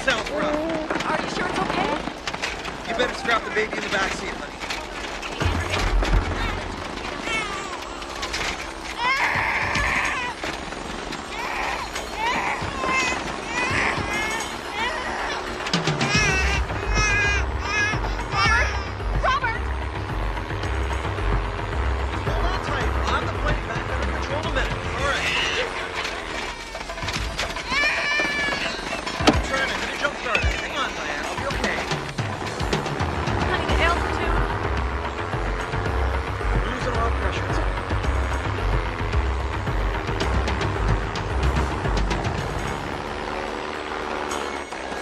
sounds rough. Are you sure it's okay? You better strap the baby in the back seat, honey.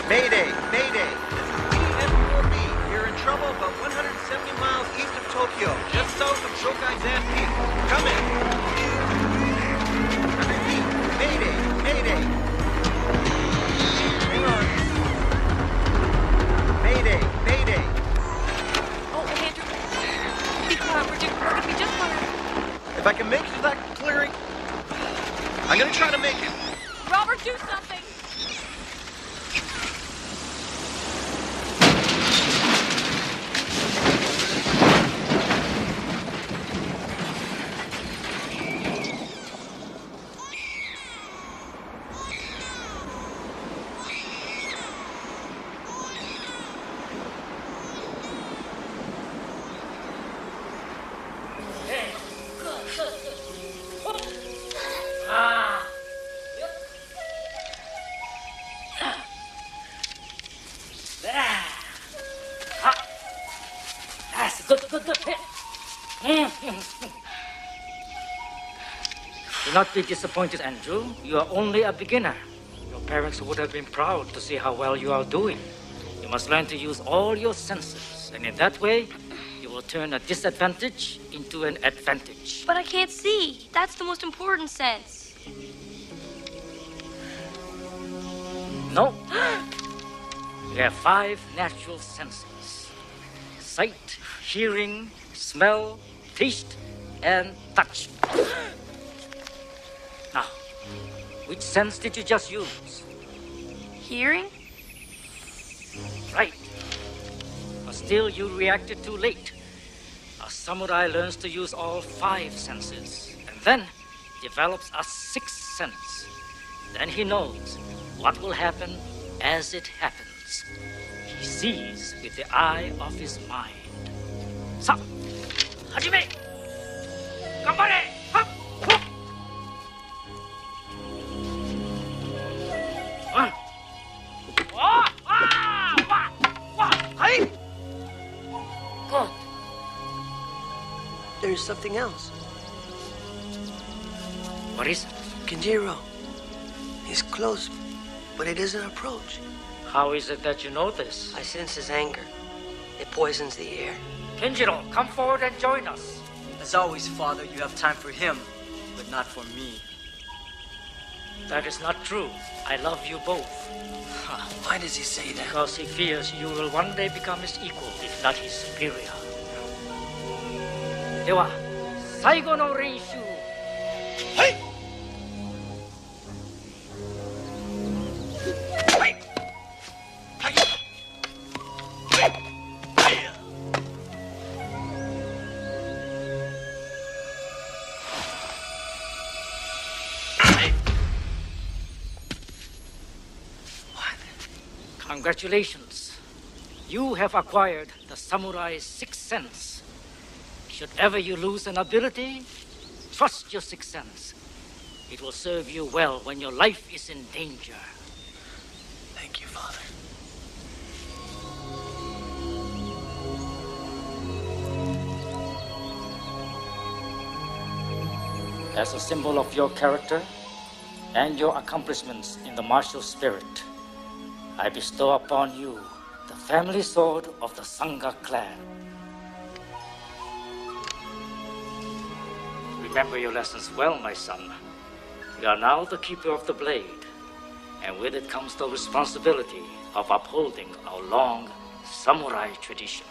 Mayday! Mayday! This is EM4B. You're in trouble about 170 miles east of Tokyo, just south of Shokaizen Peak. Come in! I repeat, Mayday! Mayday! Hang on. Mayday! Mayday! Oh, Andrew. Be quiet. We're gonna be just fine. If I can make it to that clearing, I'm gonna try to make it. Robert, do something! Do not be disappointed, Andrew. You are only a beginner. Your parents would have been proud to see how well you are doing. You must learn to use all your senses, and in that way, you will turn a disadvantage into an advantage. But I can't see. That's the most important sense. No. You have 5 natural senses: sight, hearing, smell, taste, and touch. Now, which sense did you just use? Hearing? Right. But still, you reacted too late. A samurai learns to use all 5 senses, and then develops a 6th sense. Then he knows what will happen as it happens. He sees with the eye of his mind. Sa, hajime! Ganbare! Hop! Hop! Good. There's something else. What is it? Kenjiro. He's close, but he doesn't approach. How is it that you know this? I sense his anger. It poisons the air. Kenjiro, come forward and join us. As always, Father, you have time for him, but not for me. That is not true. I love you both. Why does he say that? Because he fears you will one day become his equal, if not his superior. では、最後の練習。はい。Congratulations. You have acquired the samurai's 6th sense. Should ever you lose an ability, trust your 6th sense. It will serve you well when your life is in danger. Thank you, Father. As a symbol of your character and your accomplishments in the martial spirit, I bestow upon you the family sword of the Sangha clan. Remember your lessons well, my son. You are now the keeper of the blade, and with it comes the responsibility of upholding our long samurai tradition.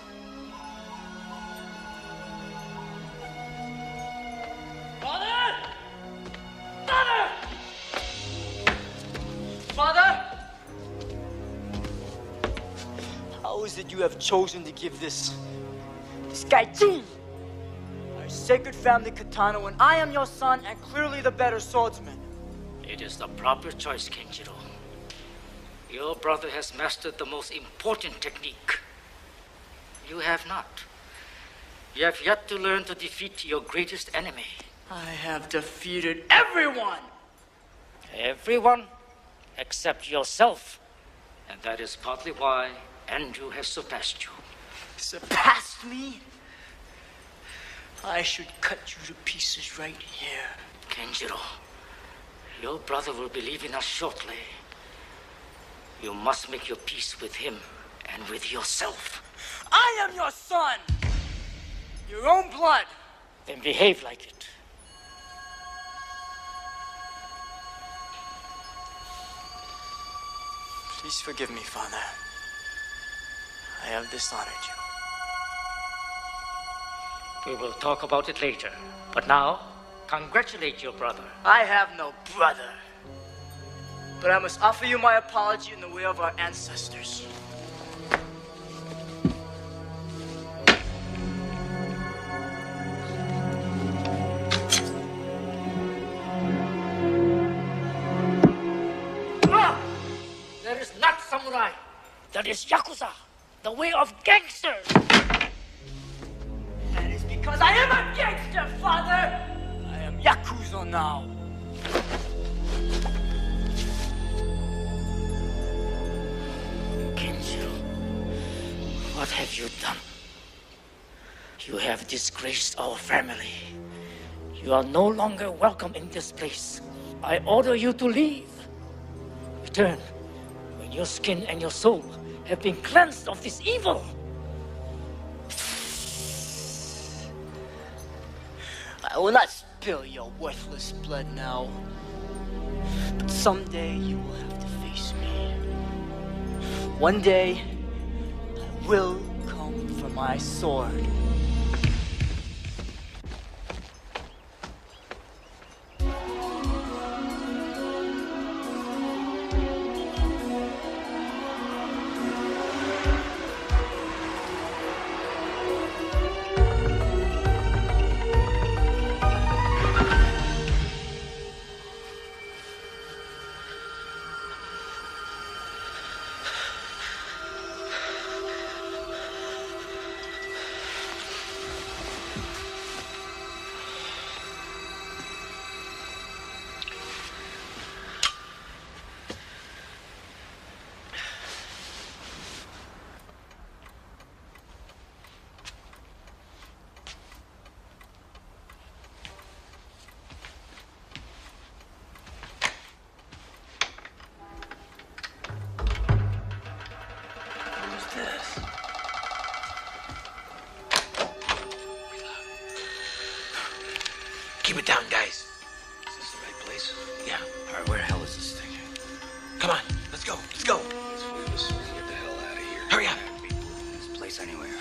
Father! Father! Father! is it you have chosen to give this guy Jin our sacred family katana when I am your son and clearly the better swordsman? It is the proper choice, Kenjiro. Your brother has mastered the most important technique. You have not. You have yet to learn to defeat your greatest enemy. I have defeated everyone! Everyone except yourself. And that is partly why Andrew has surpassed you. Surpassed me? I should cut you to pieces right here. Kenjiro, your brother will believe in us shortly. You must make your peace with him and with yourself. I am your son! Your own blood! Then behave like it. Please forgive me, Father. I have dishonored you. We will talk about it later. But now, congratulate your brother. I have no brother. But I must offer you my apology in the way of our ancestors. That is not samurai. That is yakuza, the way of gangsters. That is because I am a gangster, Father! I am Yakuza now. Kenjiro, what have you done? You have disgraced our family. You are no longer welcome in this place. I order you to leave. Return when your skin and your soul have been cleansed of this evil. I will not spill your worthless blood now. But someday you will have to face me. One day, I will come for my sword. Keep it down, guys. Is this the right place? Yeah. All right, where the hell is this thing? Come on, let's go. Let's go. Let's get the hell out of here. Hurry up. This place anywhere.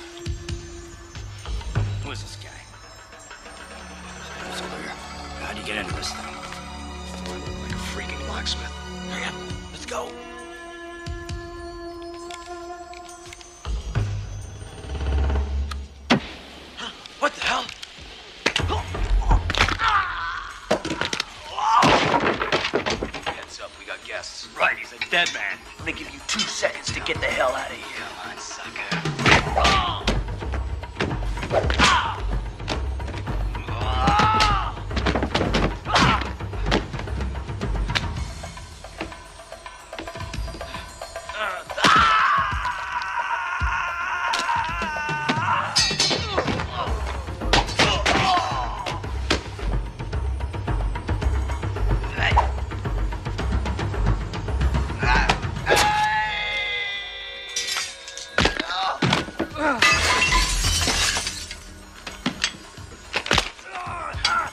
Who is this guy? What's over here? How'd you get into this thing? Do I look like a freaking locksmith? Hurry up. Let's go. Huh? What the hell? Heads up, we got guests. Right, he's a dead man. I'm gonna give you 2 seconds to get the hell out of here. Come on, sucker.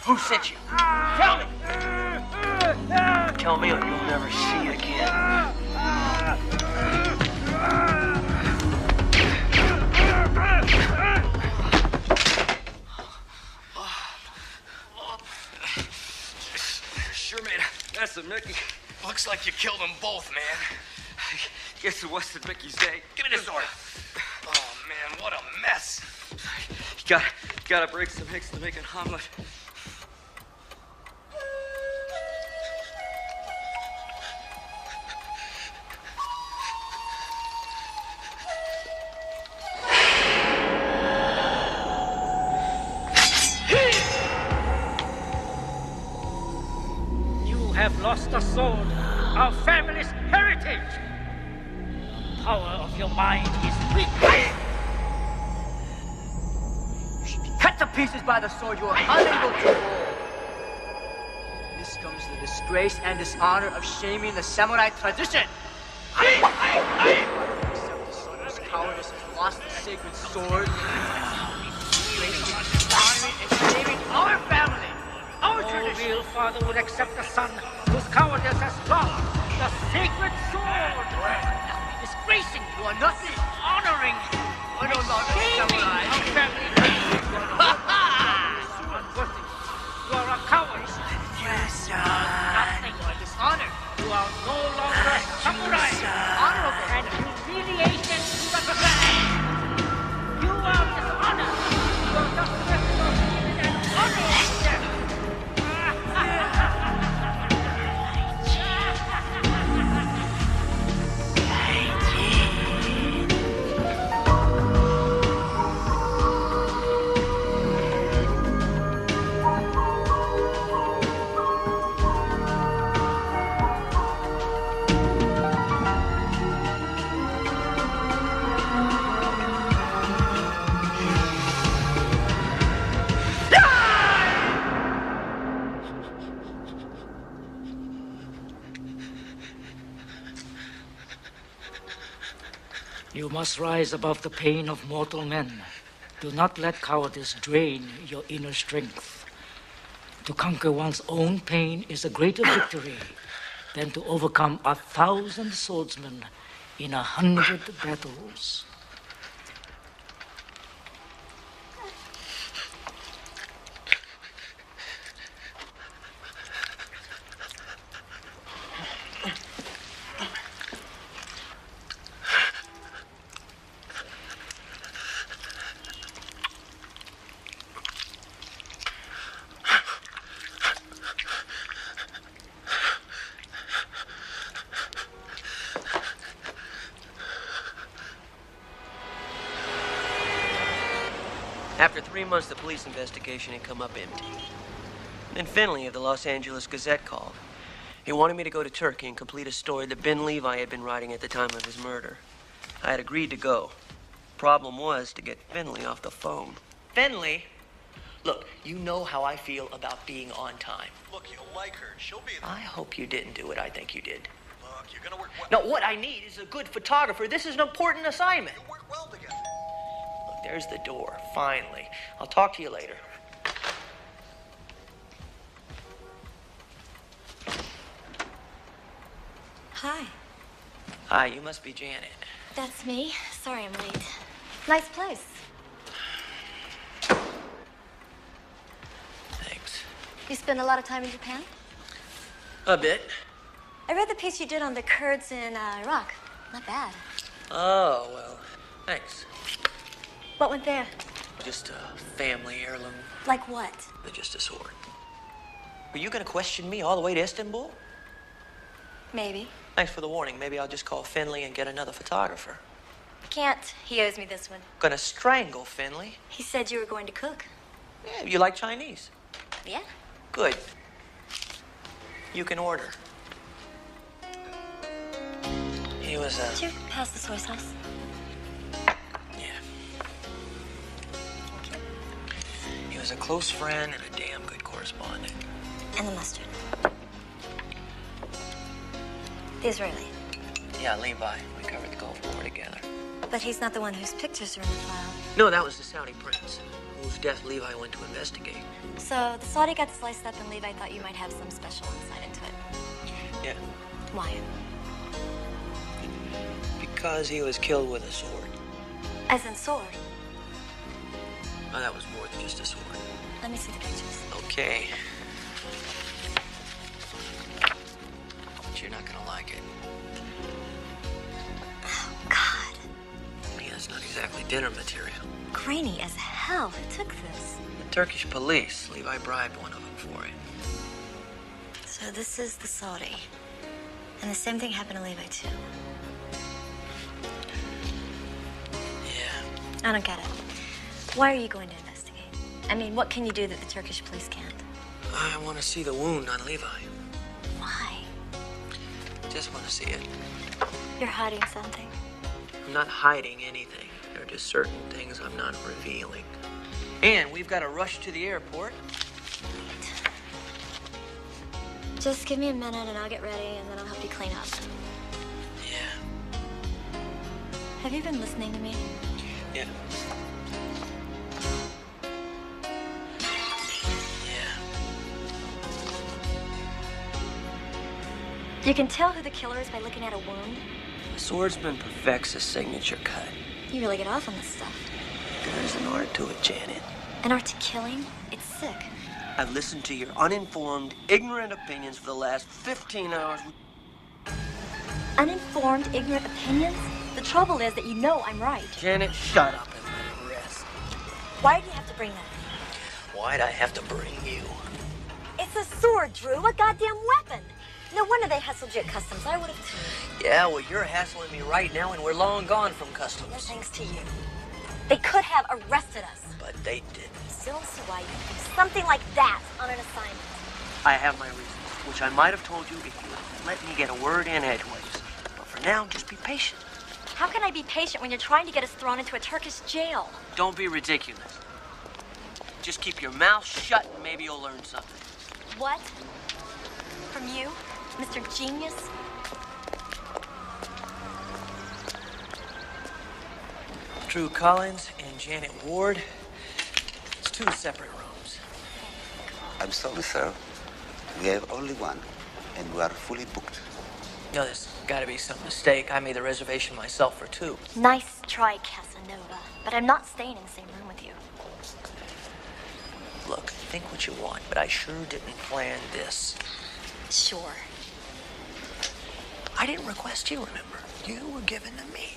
Who sent you? Tell me! Tell me or you'll never see again. Sure, man. That's the Mickey. Looks like you killed them both, man. Guess it wasn't Mickey's day. Give me the sword. Oh, man, what a mess. You gotta break some eggs to make an omelet. You have lost the sword, our family's heritage. The power of your mind is weak. Cut to pieces by the sword you are unable to hold. This comes the disgrace and dishonor of shaming the samurai tradition. Except the son whose cowardice has lost the sacred sword. Disgracing, dishonoring, and shaming our family. Our No tradition. real father would accept a son whose cowardice has lost the sacred sword. Disgracing, You are nothing. honoring, You are no longer a samurai. our family. Unworthy. You are a coward. Yes, Nothing. you are dishonored. You are no longer samurai. Honorable. And humiliation to the society. You are dishonored. You are just responsible and honorable death. You must rise above the pain of mortal men. Do not let cowardice drain your inner strength. To conquer one's own pain is a greater victory than to overcome 1,000 swordsmen in 100 battles. After 3 months, the police investigation had come up empty. Then Finley of the Los Angeles Gazette called. He wanted me to go to Turkey and complete a story that Ben Levi had been writing at the time of his murder. I had agreed to go. Problem was to get Finley off the phone. Finley? Look, you know how I feel about being on time. Look, you'll like her. She'll be there. I hope you didn't do it. I think you did. Look, you're gonna work well. No, what I need is a good photographer. This is an important assignment. You'll work well together. Look, there's the door, finally. I'll talk to you later. Hi, Hi, you must be Janet. that's me. Sorry I'm late. Nice place. Thanks. You spend a lot of time in Japan? A bit. I read the piece you did on the Kurds in Iraq. Not bad. Oh, well, thanks. What went there? Just a family heirloom. Like what? Just a sword. Were you going to question me all the way to Istanbul? Maybe. Thanks for the warning. Maybe I'll just call Finley and get another photographer. Can't. He owes me this one. Gonna strangle Finley. He said you were going to cook. Yeah, you like Chinese? Yeah? Good. You can order. He was Did you pass the soy sauce? yeah. He was a close friend and a damn good correspondent. And the mustard. The Israeli. Yeah, Levi. We covered the Gulf War together. But he's not the one whose pictures are in the file. No, that was the Saudi prince, whose death Levi went to investigate. So the Saudi got sliced up and Levi thought you might have some special insight into it. Yeah. Why? Because he was killed with a sword. As in sword. Oh, that was more than just a sword. Let me see the pictures. Okay. But you're not gonna like it. It's not exactly dinner material. Grainy as hell. Who took this? The Turkish police. Levi bribed one of them for it. So this is the Saudi. And the same thing happened to Levi, too. Yeah. I don't get it. Why are you going to investigate? I mean, what can you do that the Turkish police can't? I want to see the wound on Levi. Why? Just want to see it. You're hiding something. I'm not hiding anything. There are just certain things I'm not revealing. And we've got to rush to the airport. Just give me a minute and I'll get ready and then I'll help you clean up. Yeah. Have you been listening to me? Yeah. You can tell who the killer is by looking at a wound. A swordsman perfects a signature cut. You really get off on this stuff. There's an art to it, Janet. An art to killing? It's sick. I've listened to your uninformed, ignorant opinions for the last 15 hours. Uninformed, ignorant opinions? The trouble is that you know I'm right. Janet, shut up and let it rest. Why do you have to bring that? Why'd I have to bring you? It's a sword, Drew. A goddamn weapon. No wonder they hustled you at customs. I would have too. Yeah, well, you're hassling me right now, and we're long gone from No customs. thanks to you. They could have arrested us. But they didn't. Still don't see why you would do something like that on an assignment. I have my reasons, which I might have told you if you would let me get a word in edgeways. But for now, just be patient. How can I be patient when you're trying to get us thrown into a Turkish jail? Don't be ridiculous. Just keep your mouth shut, and maybe you'll learn something. What? From you, Mr. Genius? Drew Collins and Janet Ward. It's 2 separate rooms. I'm sorry, sir. We have only one, and we are fully booked. No, there's got to be some mistake. I made the reservation myself for 2. Nice try, Casanova. But I'm not staying in the same room with you. Look, think what you want, but I sure didn't plan this. Sure. I didn't request you, remember? You were given to me.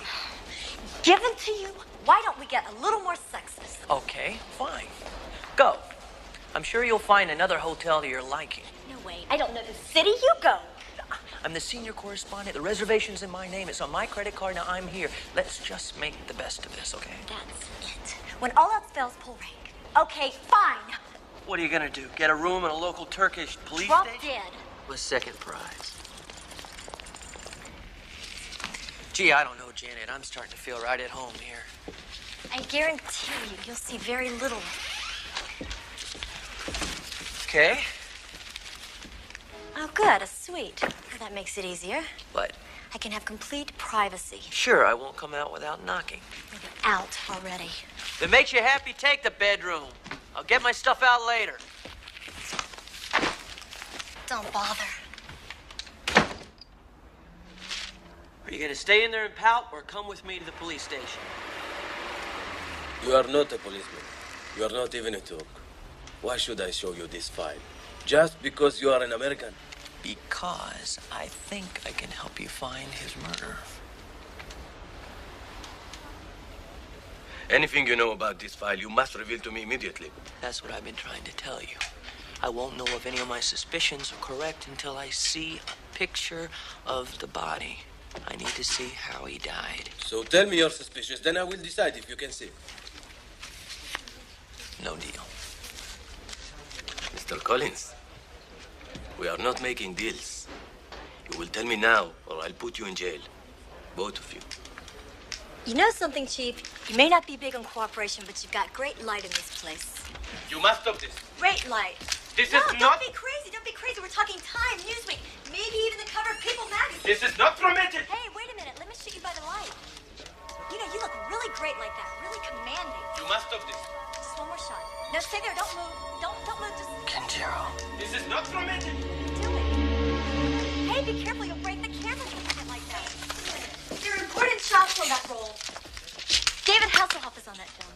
Given to you? Why don't we get a little more sexist? Okay, fine. Go. I'm sure you'll find another hotel to your liking. No way. I don't know the city. You go. I'm the senior correspondent. The reservation's in my name. It's on my credit card. Now I'm here. Let's just make the best of this, okay? That's it. When all else fails, pull rank. Okay, fine. What are you gonna do? Get a room in a local Turkish police Drop station? dead. With second prize. Gee, I don't know, Janet. I'm starting to feel right at home here. I guarantee you'll see very little. Okay. Oh, good. A suite. Well, that makes it easier. But I can have complete privacy. sure, I won't come out without knocking. Well, you're out already. If it makes you happy, take the bedroom. I'll get my stuff out later. Don't bother. Are you gonna stay in there and pout, or come with me to the police station? You are not a policeman. You are not even a Turk. Why should I show you this file? Just because you are an American? Because I think I can help you find his murderer. Anything you know about this file, you must reveal to me immediately. That's what I've been trying to tell you. I won't know if any of my suspicions are correct until I see a picture of the body. I need to see how he died. So tell me your suspicions, then I will decide if you can see. No deal. Mr. Collins, we are not making deals. You will tell me now, or I'll put you in jail. Both of you. You know something, Chief? You may not be big on cooperation, but you've got great light in this place. You must stop this. Great light. This No, is don't not... be crazy. Don't be crazy. We're talking Time, Newsweek, maybe even the cover of People magazine. This is not permitted. Hey, wait a minute. Let me shoot you by the light. You know, you look really great like that. Really commanding. You must stop this. Just one more shot. No, stay there. Don't move. Don't move. Just Kenjiro. This is not permitted. do it. Hey, be careful. You'll break the camera if you hit it like that. There are important shots on that roll. David Hasselhoff is on that film.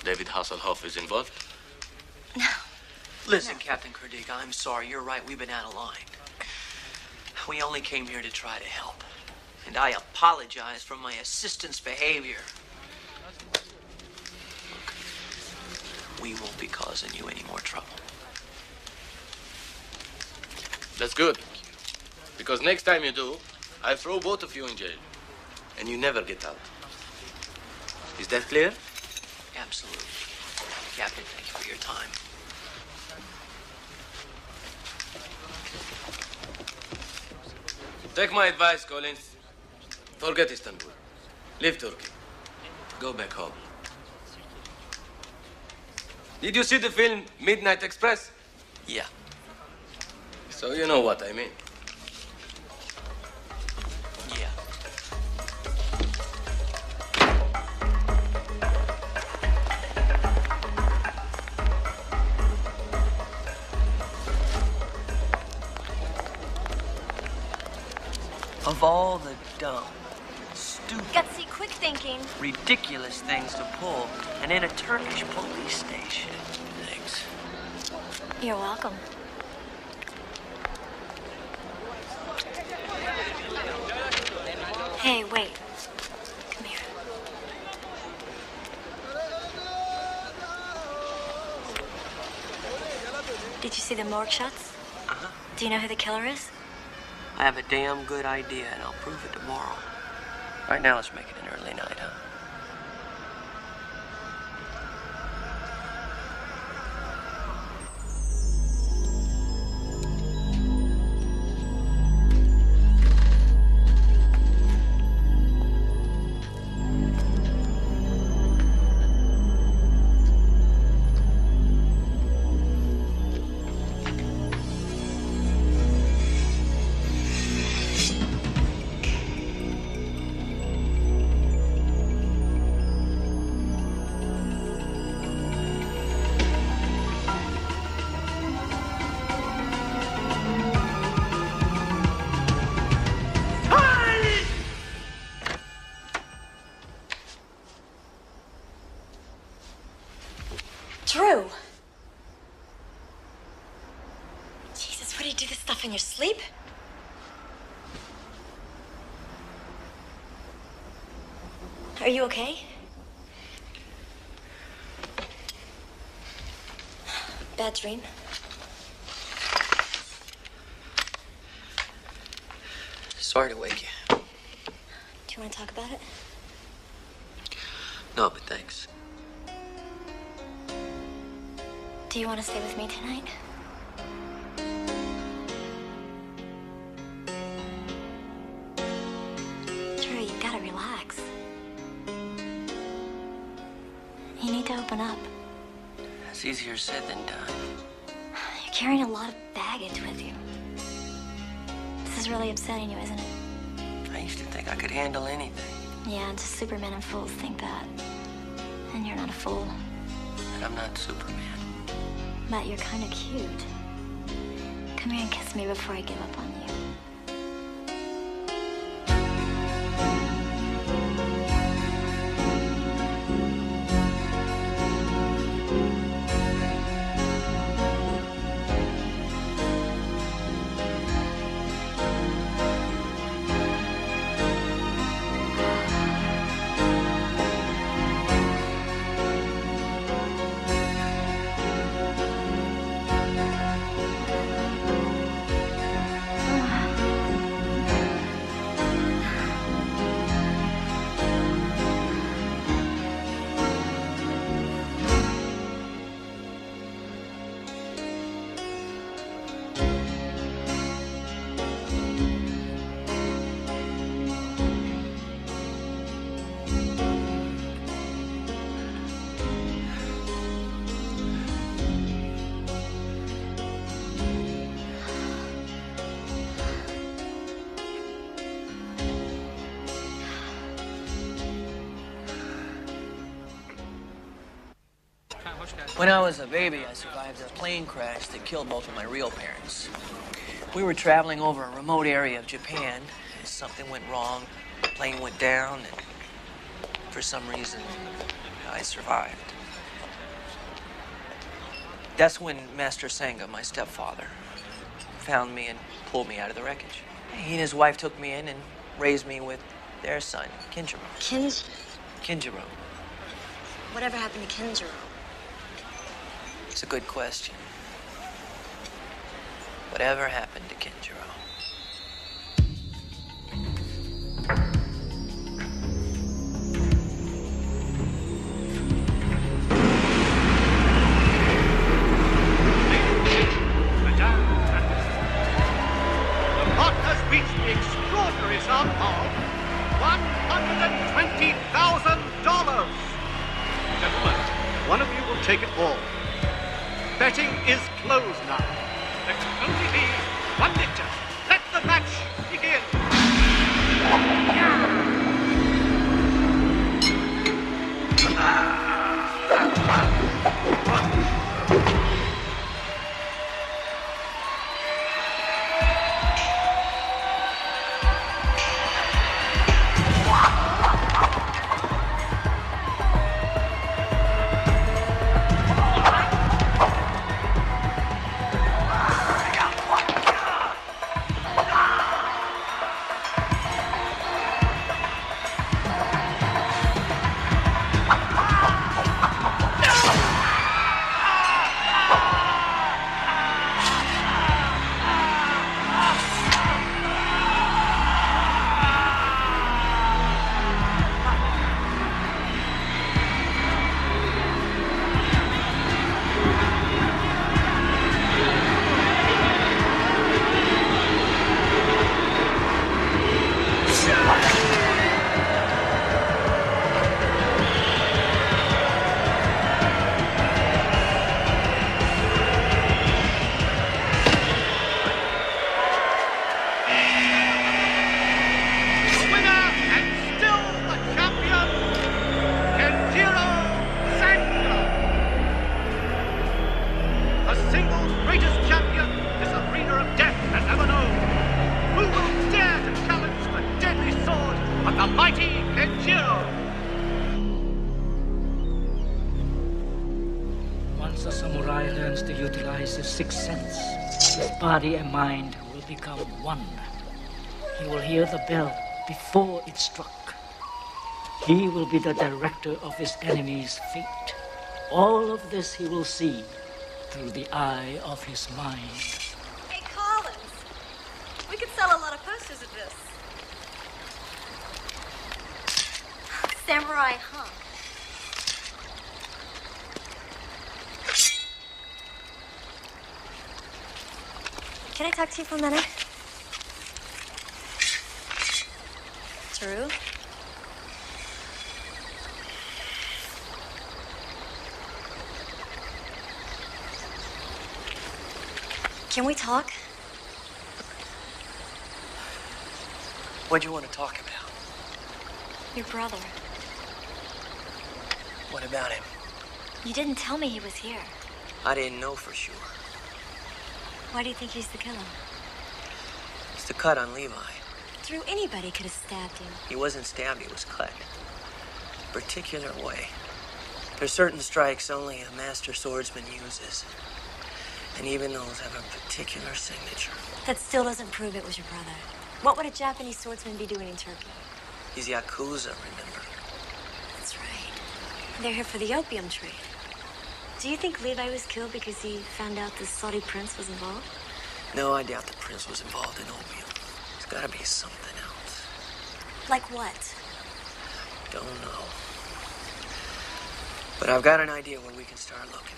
David Hasselhoff is involved? No. Listen, Captain Kurdik, I'm sorry. You're right. We've been out of line. We only came here to try to help. And I apologize for my assistant's behavior. Look, we won't be causing you any more trouble. That's good. Because next time you do, I throw both of you in jail. And you never get out. Is that clear? Absolutely. Captain, thank you for your time. Take my advice, Collins. Forget Istanbul. Leave Turkey. Go back home. Did you see the film Midnight Express? Yeah. So you know what I mean. Yeah. Of all the dumb, stupid, Gutsy, quick thinking. ridiculous things to pull, and in a Turkish police station. Thanks. You're welcome. Hey, wait. Come here. Did you see the morgue shots? Uh-huh. Do you know who the killer is? I have a damn good idea, and I'll prove it tomorrow. Right now, let's make it an early night, huh? Drew! Jesus, what do you do this stuff in your sleep? Are you okay? Bad dream? Sorry to wake you. Do you want to talk about it? No, but thanks. Do you want to stay with me tonight? Drew, you gotta relax. You need to open up. It's easier said than done. You're carrying a lot of baggage with you. This is really upsetting you, isn't it? I used to think I could handle anything. Yeah, just Supermen and fools think that. And you're not a fool. And I'm not Superman. But you're kind of cute. Come here and kiss me before I give up on you. When I was a baby, I survived a plane crash that killed both of my real parents. We were traveling over a remote area of Japan. Something went wrong. The plane went down, and for some reason, I survived. That's when Master Senga, my stepfather, found me and pulled me out of the wreckage. He and his wife took me in and raised me with their son, Kinjiro. Kinjiro. Whatever happened to Kinjiro? It's a good question. Whatever happened to Kinjiro? Sum of $120,000. Gentlemen, one of you will take it all. Betting is closed now. There can only be one victor. Let the match begin. Sixth sense, his body and mind will become one. He will hear the bell before it struck. He will be the director of his enemy's fate. All of this he will see through the eye of his mind. Hey, Collins, we could sell a lot of posters of this. Samurai, huh? Can I talk to you for a minute? True? Can we talk? What do you want to talk about? Your brother. What about him? You didn't tell me he was here. I didn't know for sure. Why do you think he's the killer? It's the cut on Levi. Drew, anybody could have stabbed him. He wasn't stabbed, he was cut. A particular way. There's certain strikes only a master swordsman uses. And even those have a particular signature. That still doesn't prove it was your brother. What would a Japanese swordsman be doing in Turkey? He's Yakuza, remember? That's right. They're here for the opium trade. Do you think Levi was killed because he found out the Saudi prince was involved? No, I doubt the prince was involved in opium. There's gotta be something else. Like what? Don't know. But I've got an idea where we can start looking.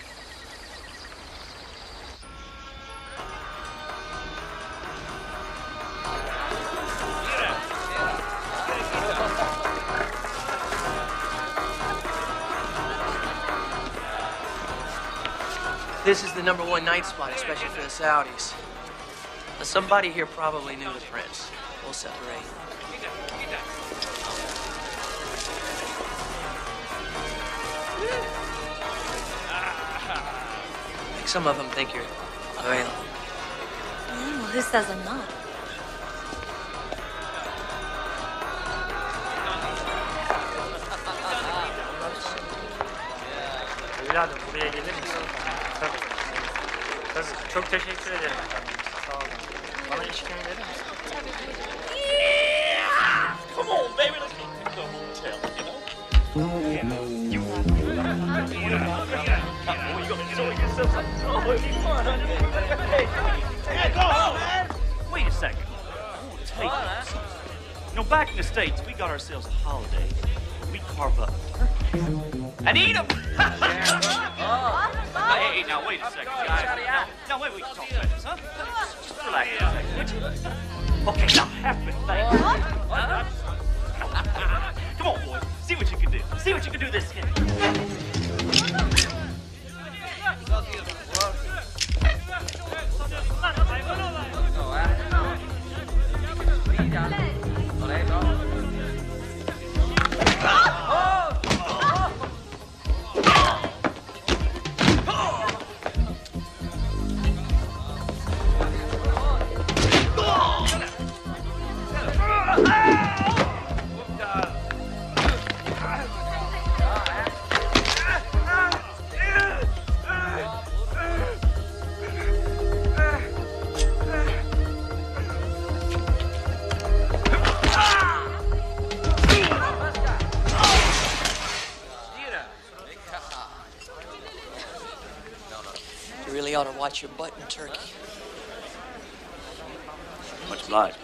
This is the #1 night spot, especially for the Saudis. Now, somebody here probably knew the prince. We'll separate. I think some of them think you're available. Well, who says I'm not? Evladım, buraya gelir misin? Tabii. Tabii. Çok teşekkür ederim. Sağ olun. Bana içkini verir misin? Tabii. go home, man! Wait a second. Hey, you know, back in the States, we got ourselves a holiday. We carve up turkeys and eat them. Hey, now wait a second, guys. Now wait, we can talk about this, huh? Just relax a second, would you? Okay, now happen, come on, boys. See what you can do. See what you can do this hit. You really ought to watch your butt in Turkey. Much obliged.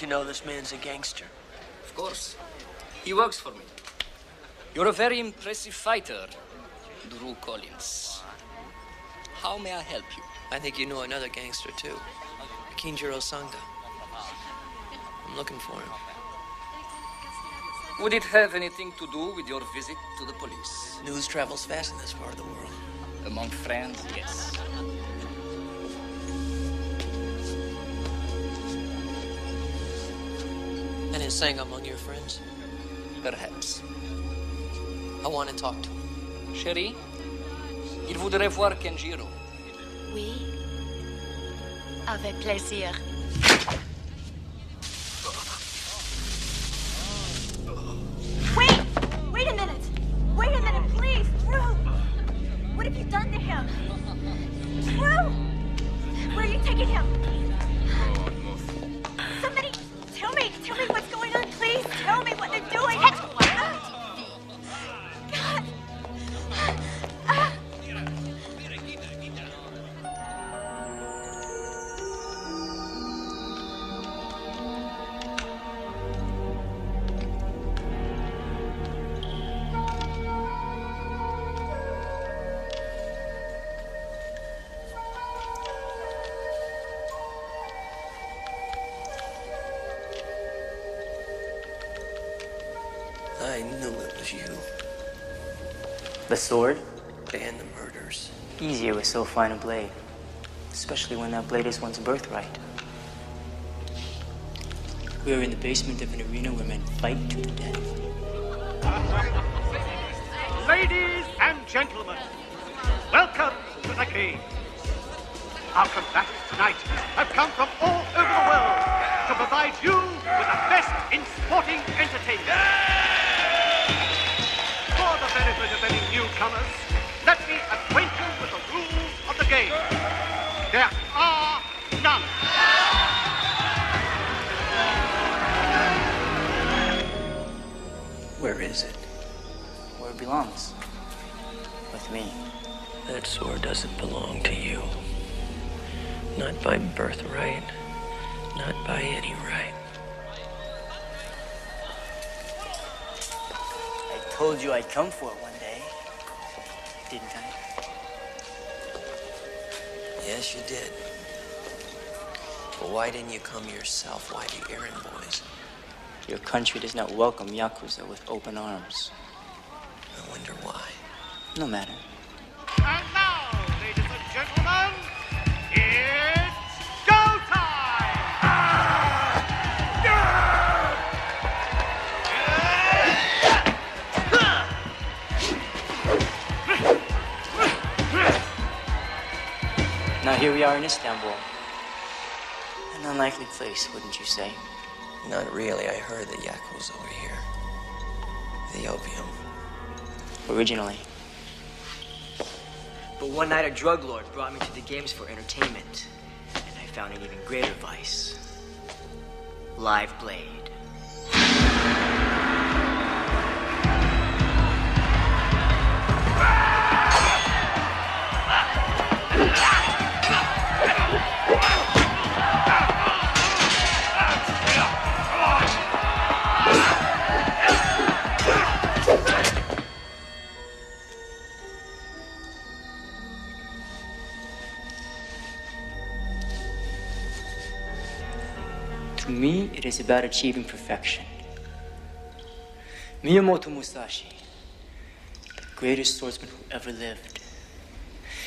You know this man's a gangster. Of course. He works for me. You're a very impressive fighter, Drew Collins. How may I help you? I think you know another gangster, too. Kinjiro Sanga. I'm looking for him. Would it have anything to do with your visit to the police? News travels fast in this part of the world. Among friends, yes. And is Sanga among your friends? Perhaps. I want to talk to him. Chérie, il voudrait voir Kenjiro. Oui. Avec plaisir. Wait! Wait a minute! Wait a minute, please! Drew! What have you done to him? Drew! Where are you taking him? Somebody, tell me what's going on, please! Tell me what they're doing! God! I knew it was you. The sword? And the murders. Easier with so fine a blade. Especially when that blade is one's birthright. We are in the basement of an arena where men fight to the death. Ladies and gentlemen, welcome to the game. Our combatants tonight have come from all over the world to provide you with the best in sporting entertainment. For the benefit of any newcomers, let me acquaint you with the rules of the game. There are none. Where is it? Where it belongs. With me. That sword doesn't belong to you. Not by birthright. Not by any right. I told you I'd come for it one day. Didn't I? Yes, you did. But why didn't you come yourself? Why the errand boys? Your country does not welcome Yakuza with open arms. I wonder why. No matter. And now, ladies and gentlemen, it's go time! Now here we are in Istanbul. An unlikely place, wouldn't you say? Not really. I heard the Yakuza were here. The opium. Originally. But one night a drug lord brought me to the games for entertainment. And I found an even greater vice. live blade. To me, it is about achieving perfection. Miyamoto Musashi, the greatest swordsman who ever lived.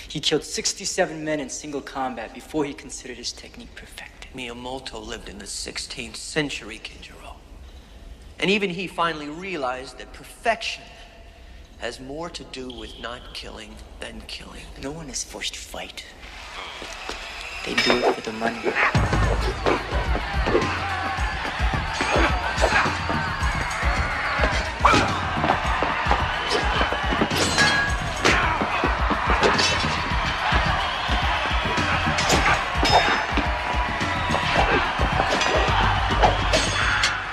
He killed 67 men in single combat before he considered his technique perfected. Miyamoto lived in the 16th century, Kinjiro. And even he finally realized that perfection has more to do with not killing than killing. No one is forced to fight. They do it for the money.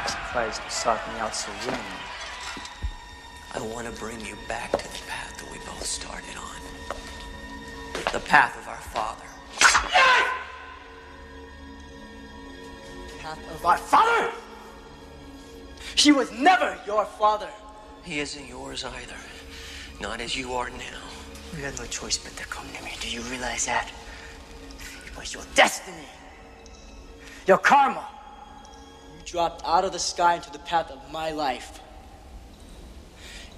Surprised you sought me out so willingly. I want to bring you back to the path that we both started on. The path of our father. Path of our father? He was never your father. He isn't yours either. Not as you are now. You had no choice but to come to me. Do you realize that? It was your destiny. Your karma. You dropped out of the sky into the path of my life.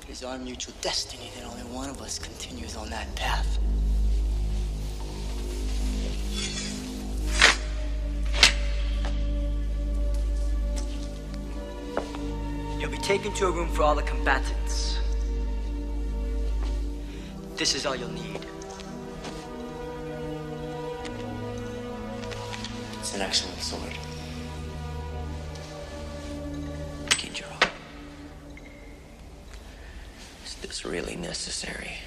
It is our mutual destiny that only one of us continues on that path. You'll be taken to a room for all the combatants. This is all you'll need. It's an excellent sword. Kinjiro, is this really necessary?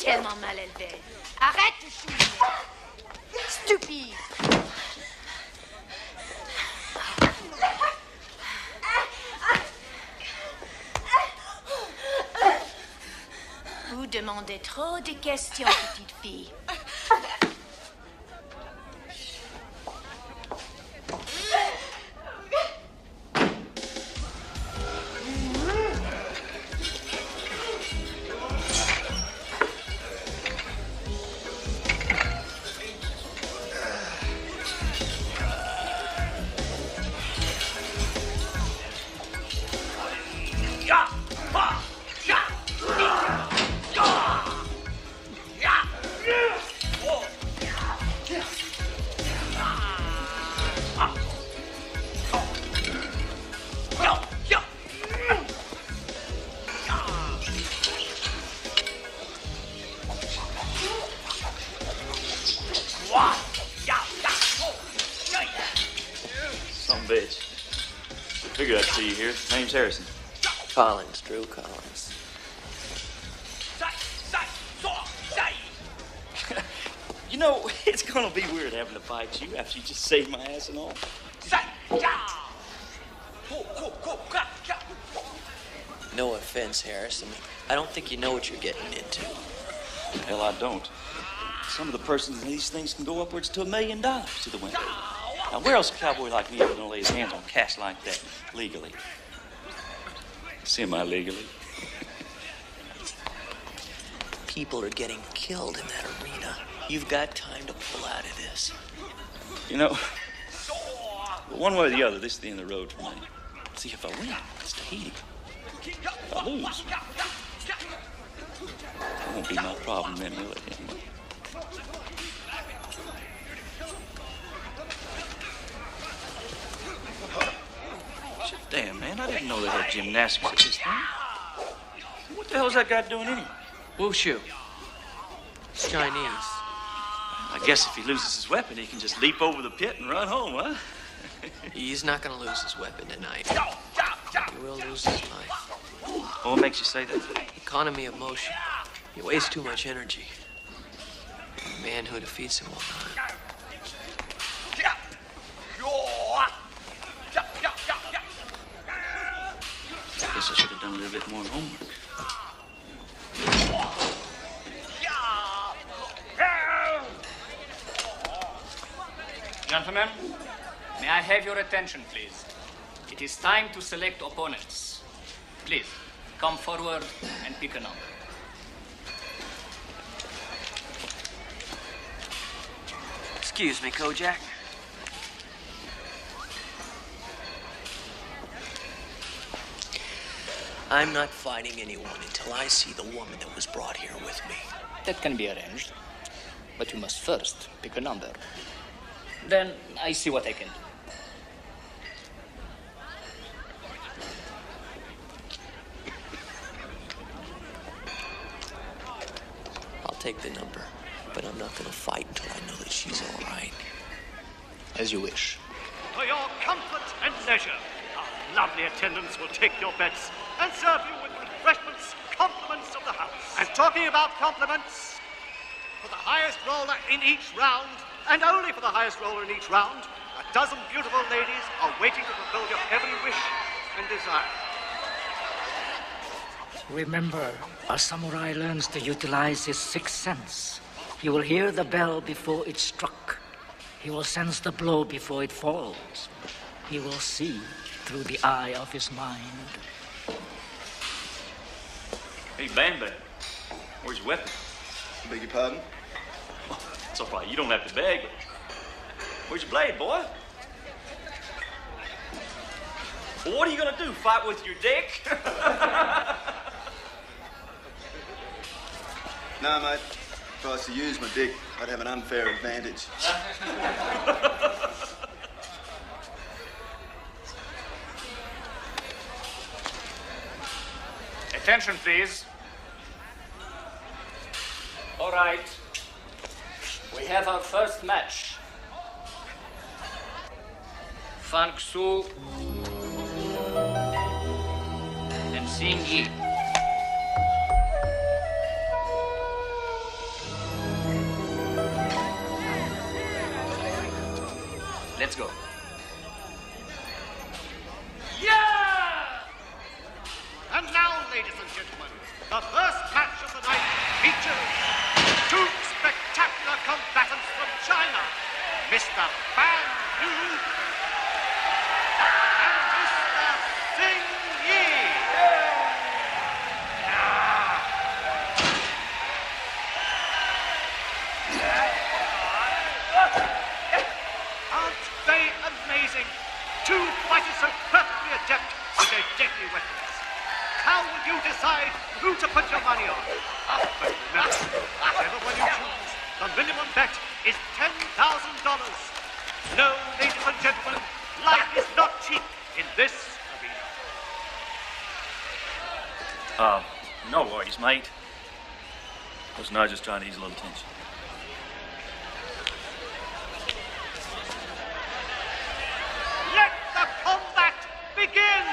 Tellement mal élevé. Arrête de chouiner. Stupide. Vous demandez trop de questions, petite fille. to you here. His name's Harrison. Collins, Drew Collins. You know, it's gonna be weird having to fight you after you just saved my ass and all. No offense, Harris. I don't think you know what you're getting into. Hell, I don't. Some of the persons in these things can go upwards to $1 million to the window. Now, where else a cowboy like me ever gonna lay his hands on cash like that legally? Semi-legally. People are getting killed in that arena. You've got time to pull out of this. You know, one way or the other, this is the end of the road for me. See, if I win, it's Tahiti. If I lose, it won't be my problem then, will it? Damn, man, I didn't know they had gymnastics at this thing. What the hell's that guy doing anyway? Wushu. It's Chinese. I guess if he loses his weapon, he can just leap over the pit and run home, huh? He's not going to lose his weapon tonight. He will lose his life. What makes you say that? Economy of motion. He wastes too much energy. The man who defeats him will not. Guess I should have done a little bit more homework. Gentlemen, may I have your attention, please? It is time to select opponents. Please, come forward and pick a number. Excuse me, Kojak. I'm not fighting anyone until I see the woman that was brought here with me. That can be arranged. But you must first pick a number. Then I see what I can do. I'll take the number, but I'm not going to fight until I know that she's all right. As you wish. For your comfort and leisure, our lovely attendants will take your bets and serve you with refreshments, compliments of the house. And talking about compliments, for the highest roller in each round, and only for the highest roller in each round, a dozen beautiful ladies are waiting to fulfill your every wish and desire. Remember, a samurai learns to utilize his sixth sense. He will hear the bell before it's struck. He will sense the blow before it falls. He will see through the eye of his mind. Hey, Bam Bam, where's your weapon? Beg your pardon? Oh, it's all right, you don't have to beg. Where's your blade, boy? Well, what are you gonna do, fight with your dick? No, mate. If I was to use my dick, I'd have an unfair advantage. Attention, please. All right. We have our first match. Fang Su and Xing Yi. Let's go. And now, ladies and gentlemen, the first match of the night features two spectacular combatants from China, Mr. Fan Yu and Mr. Xing Yi. Aren't they amazing? Two fighters so perfectly adept with their deadly weapons. How will you decide who to put your money on? But remember, whichever one you choose, the minimum bet is $10,000. No, ladies and gentlemen, life is not cheap in this arena. No worries, mate. Listen, I was just trying to ease a little tension. Let the combat begin! begin!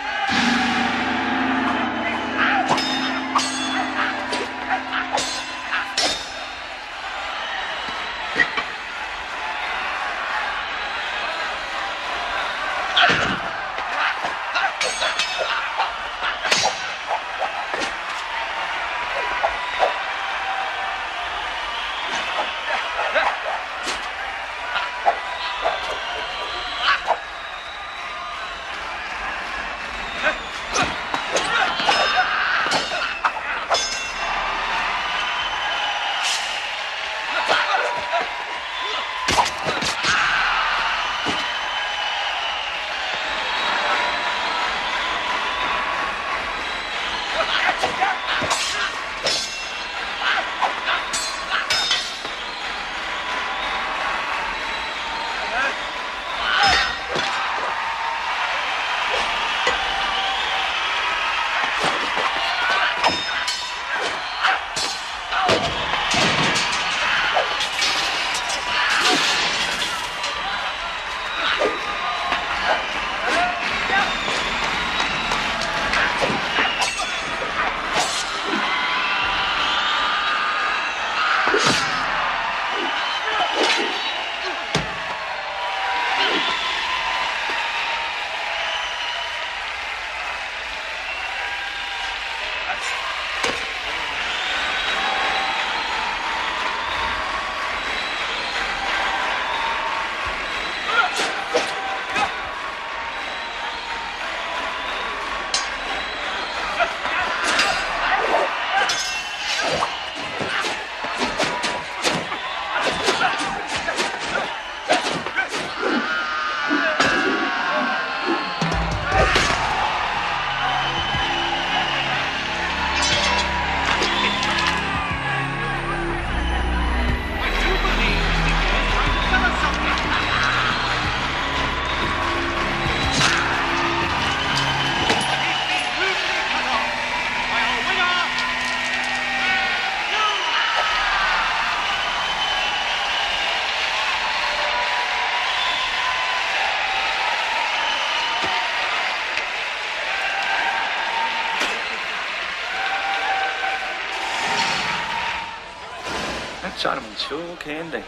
Chinaman sure can dance.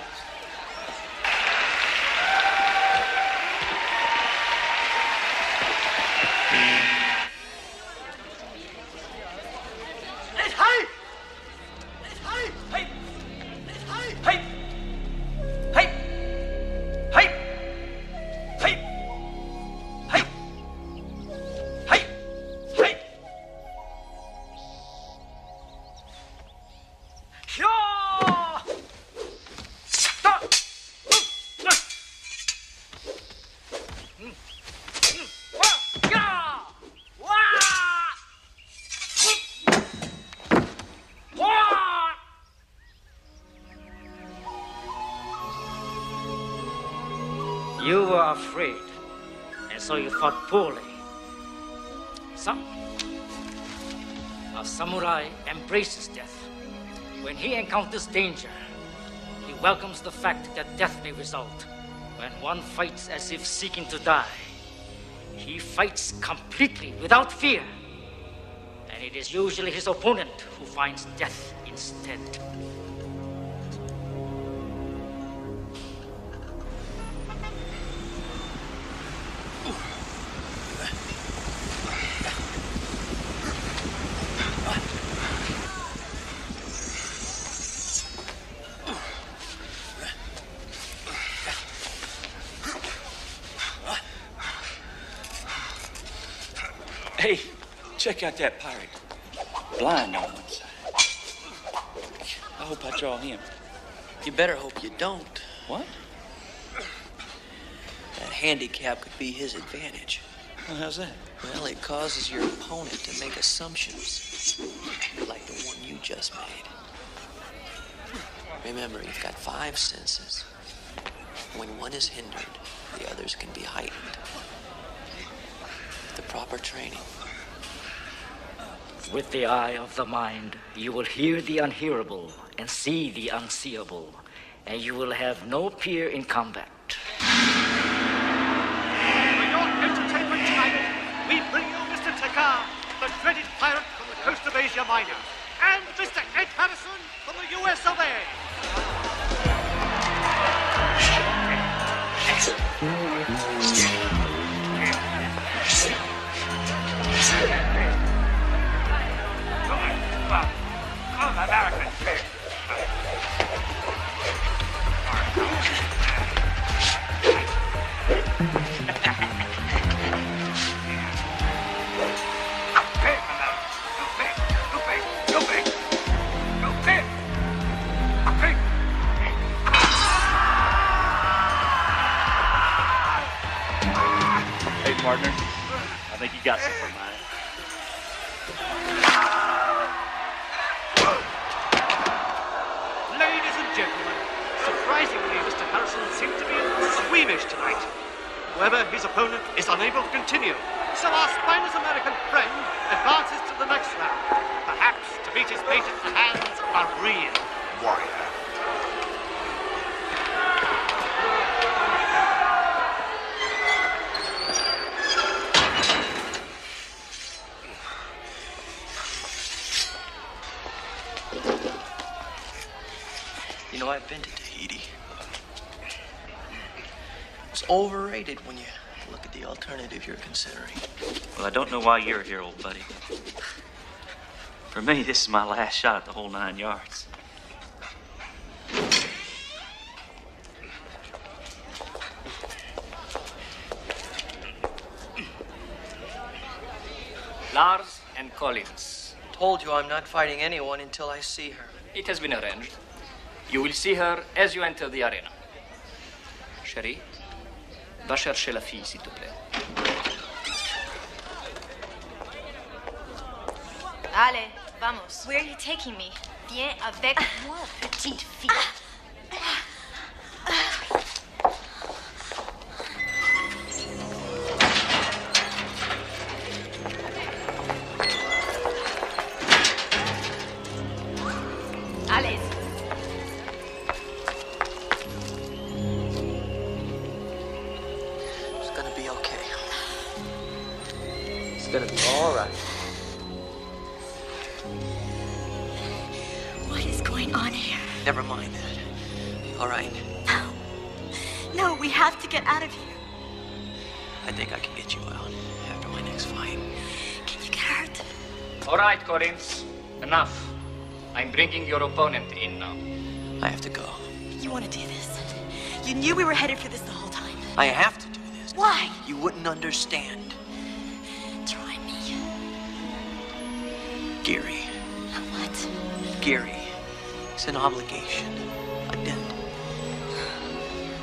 You were afraid, and so you fought poorly. A samurai embraces death. When he encounters danger, he welcomes the fact that death may result. When one fights as if seeking to die, he fights completely without fear. And it is usually his opponent who finds death instead. Hey, check out that pirate. Blind on one side. I hope I draw him. You better hope you don't. What? That handicap could be his advantage. Well, how's that? Well, it causes your opponent to make assumptions, like the one you just made. Remember, you've got 5 senses. When one is hindered, the others can be heightened. With the proper training. With the eye of the mind, you will hear the unhearable and see the unseeable, and you will have no peer in combat. For your entertainment tonight, we've Asia Minor, and Mr. Ed Harrison from the US of A. Hey, partner. I think you got something in mind. Ladies and gentlemen, surprisingly, Mr. Harrison seemed to be squeamish tonight. However, his opponent is unable to continue, so our spineless American friend advances to the next round, perhaps to meet his fate at the hands of a real warrior. You know, I've been to Tahiti. It's overrated when you look at the alternative you're considering. Well, I don't know why you're here, old buddy. For me, this is my last shot at the whole 9 yards. Lars and Collins. Told you I'm not fighting anyone until I see her. It has been arranged. You will see her as you enter the arena. Chérie, va chercher la fille, s'il te plaît. Allez, vamos. Where are you taking me? Viens avec moi, petite fille. Allez. It's gonna be okay. It's gonna be all right. What is going on here? Never mind that. All right. No, we have to get out of here. I think I can get you out after my next fight. Can you get hurt? All right, Collins. Enough. I'm bringing your opponent in now. I have to go. You want to do this? You knew we were headed for this the whole time. I have to do this. Why? You wouldn't understand. Try me. Geary. What? Geary. It's an obligation. A debt.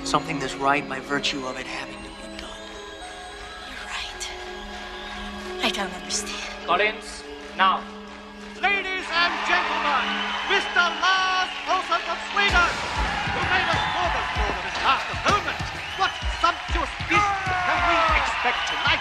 Something that's right by virtue of it having to be done. You're right. I don't understand. Collins, now. Ladies and gentlemen, Mr. Lars Olsen of Sweden, who made us forward for his last opponent. What sumptuous feast can we expect tonight?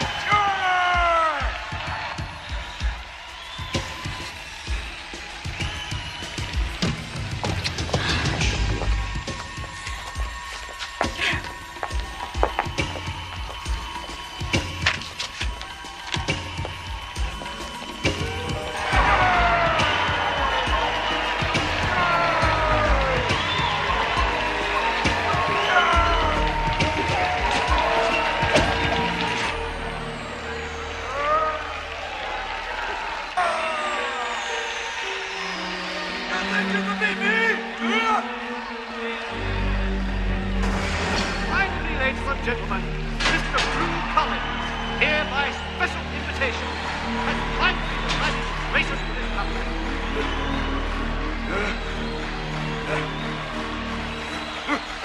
Finally, ladies and gentlemen, Mr. Drew Collins, here by special invitation, has finally decided to grace us with his company.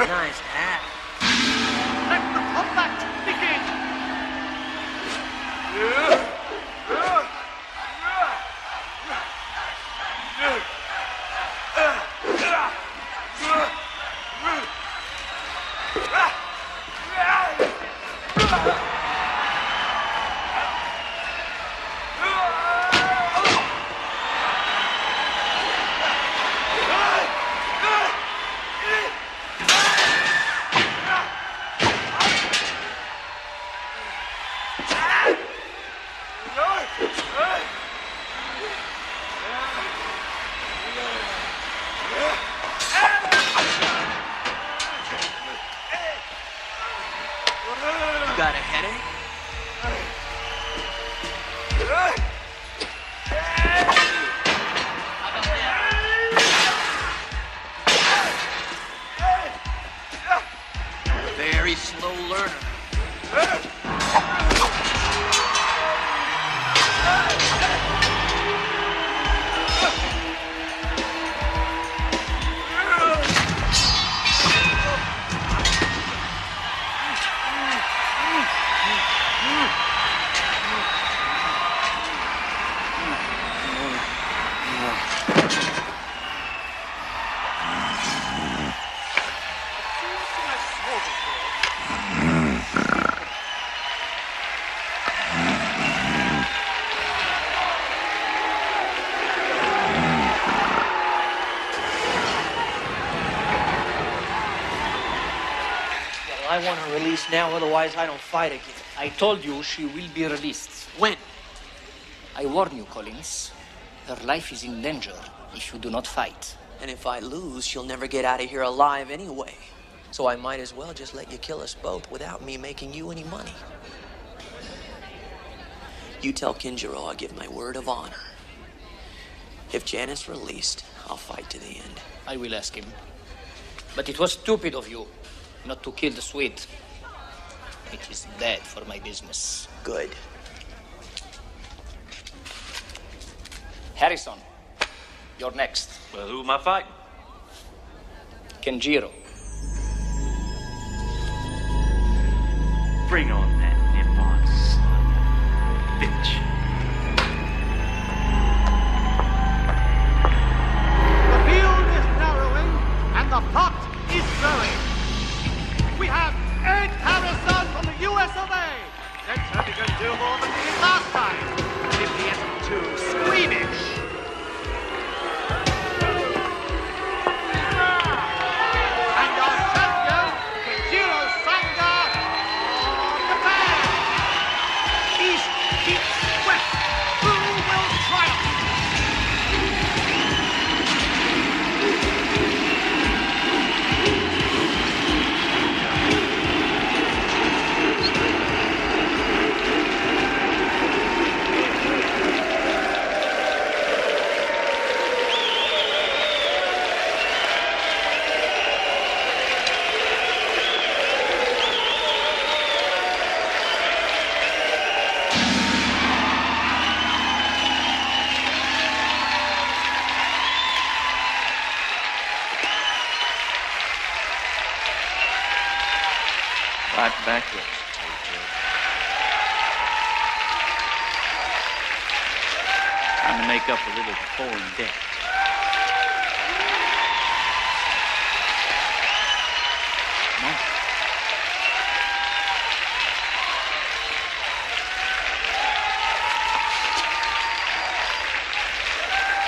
Nice hat. Let the combat begin! very slow learner. I want her released now, otherwise I don't fight again. I told you she will be released. When? I warn you, Collins. Her life is in danger if you do not fight. And if I lose, she'll never get out of here alive anyway. So I might as well just let you kill us both without me making you any money. You tell Kinjiro I give my word of honor. If Janet's released, I'll fight to the end. I will ask him. But it was stupid of you not to kill the Swede. It is bad for my business. Good. Harrison, you're next. Well, who am I fighting? Kenjiro. Bring on that Nippon son of a bitch. The field is narrowing and the pot is growing. We have Ed Harrison from the US of A. Let's hope he can do more than he did last time. If he isn't too squeamish. And our champion, Kenjiro Sanga of Japan. East keeps west. Who will triumph? Right backwards, Toto. Trying to make up a little foreign debt. Come on.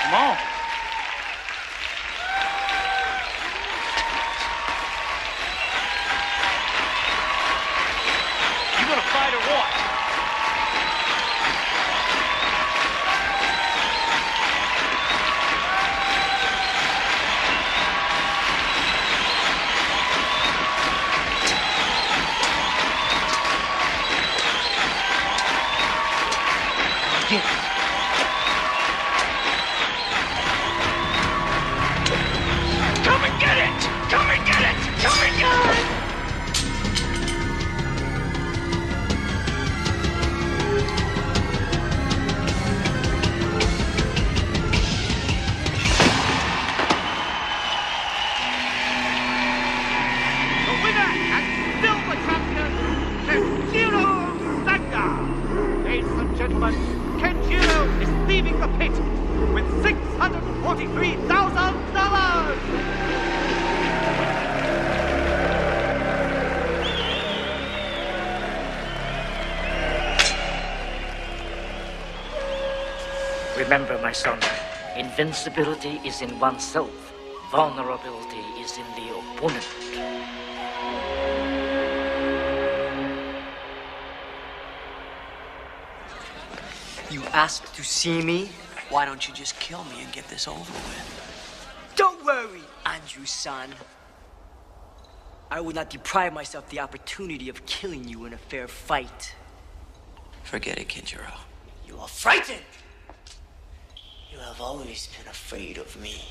Come on. You gonna fight or what? Get it. Come and get it! Come and get it! Come and get it! The winner and still the champion, Kenjiro Sanga. Ladies and gentlemen, Kenjiro is leaving the pit with $643,000. Remember, my son, invincibility is in oneself. Vulnerability is in the opponent. You asked to see me? Why don't you just kill me and get this over with? Don't worry, Andrew-san. I will not deprive myself the opportunity of killing you in a fair fight. Forget it, Kinjiro. You are frightened! You have always been afraid of me.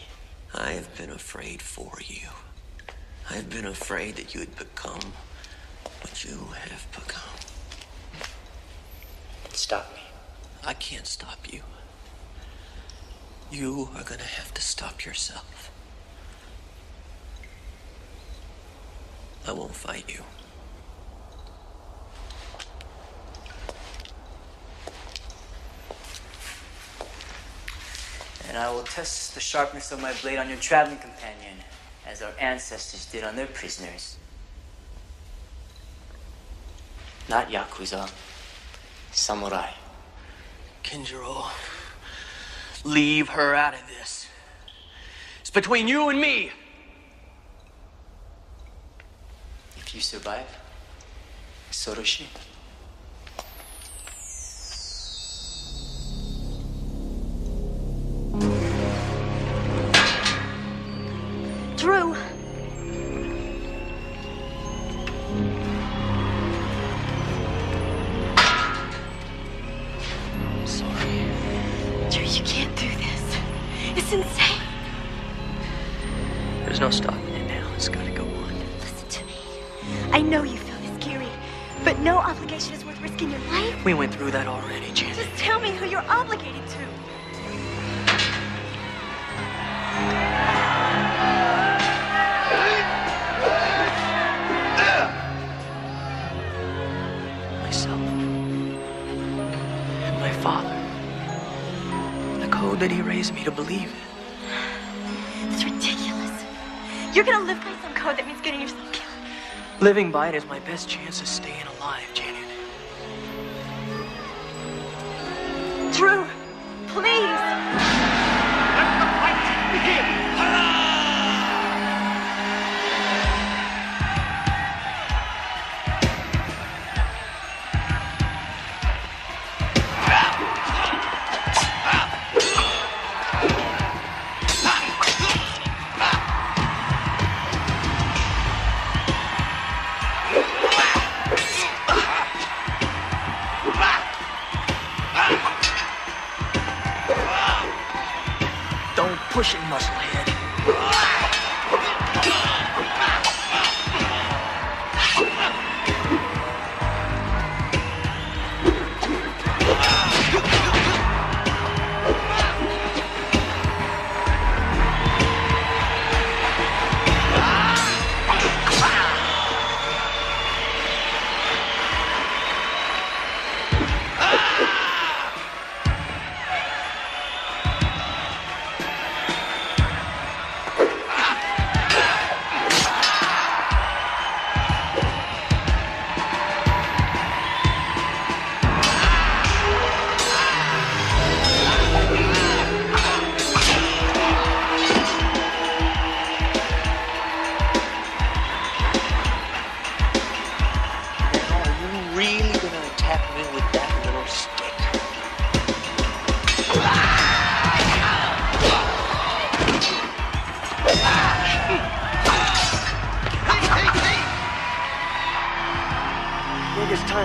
I have been afraid for you. I've been afraid that you would become what you have become. Stop me. I can't stop you. You are gonna have to stop yourself. I won't fight you. And I will test the sharpness of my blade on your traveling companion, as our ancestors did on their prisoners. Not Yakuza. Samurai. Kinjiro, leave her out of this. It's between you and me. If you survive, so does she. Drew! You can't do this. It's insane. There's no stopping it now. It's gotta go on. Listen to me. I know you feel this, Gary, but no obligation is worth risking your life. We went through that already, Janet. Just tell me who you're obligated to. Myself. And my father. That he raised me to believe in. It's ridiculous. You're gonna live by some code that means getting yourself killed. Living by it is my best chance of staying alive, Janet. Drew, please! Let the fight begin! Push it, musclehead.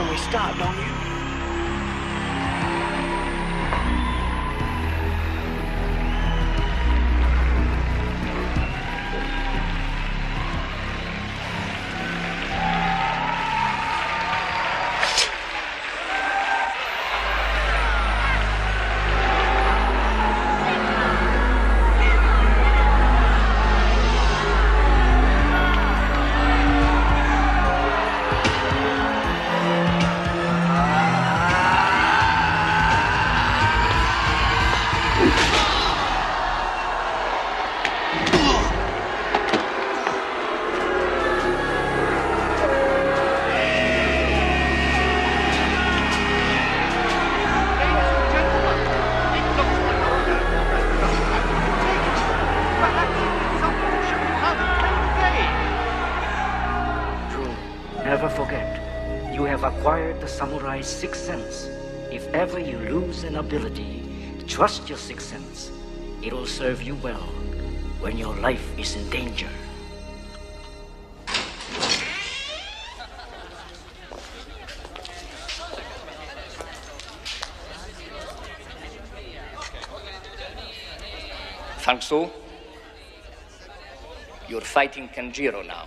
We stop, don't you? Never forget, you have acquired the samurai's sixth sense. If ever you lose an ability, trust your sixth sense. It will serve you well when your life is in danger. Fangsu, you're fighting Kenjiro now.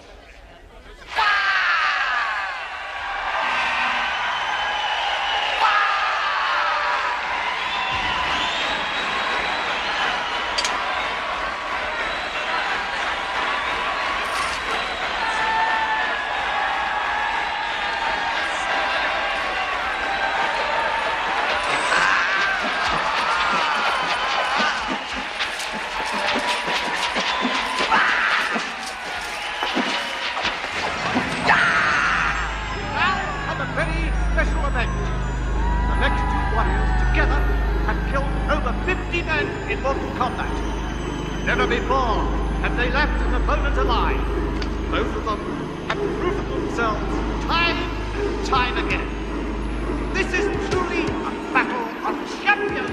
have they left an opponent alive. Both of them have proved themselves time and time again. This is truly a battle of champions.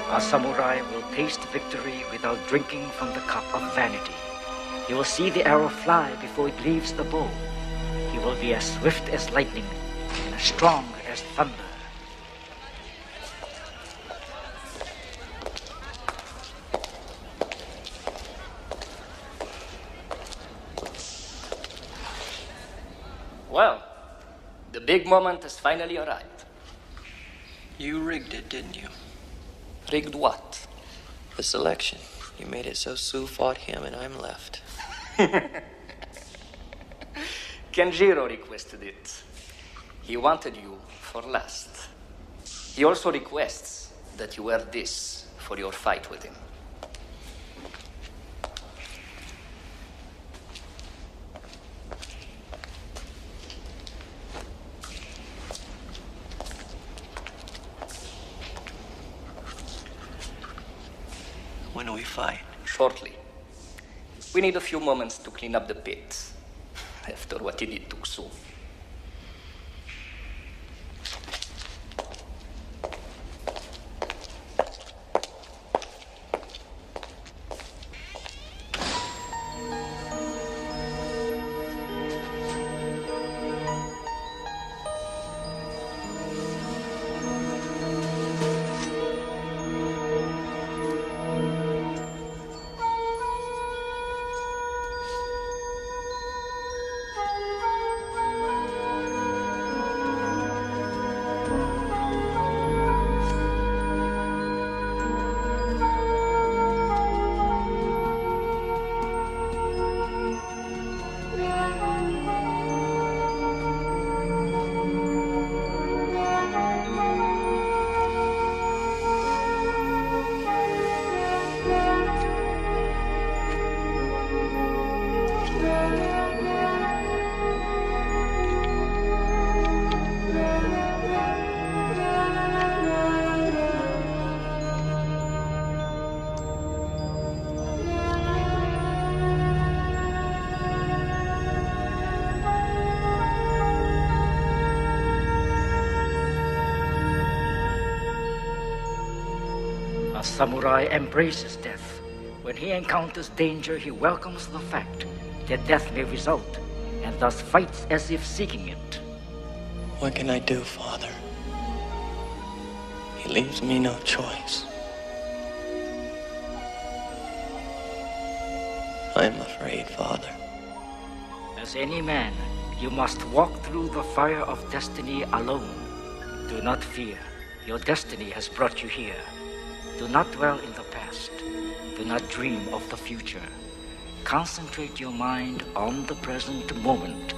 A samurai will taste victory without drinking from the cup of vanity. He will see the arrow fly before it leaves the bow. He will be as swift as lightning and as strong as thunder. Well, the big moment has finally arrived. You rigged it, didn't you? Rigged what? The selection. You made it so Sue fought him and I'm left. Kenjiro requested it. He wanted you for last. He also requests that you wear this for your fight with him. When do we fight? Shortly. We need a few moments to clean up the pit after what he did to Sue. samurai embraces death. When he encounters danger, he welcomes the fact that death may result, and thus fights as if seeking it. What can I do, Father? He leaves me no choice. I am afraid, Father. As any man, you must walk through the fire of destiny alone. Do not fear. Your destiny has brought you here. Do not dwell in the past. Do not dream of the future. Concentrate your mind on the present moment.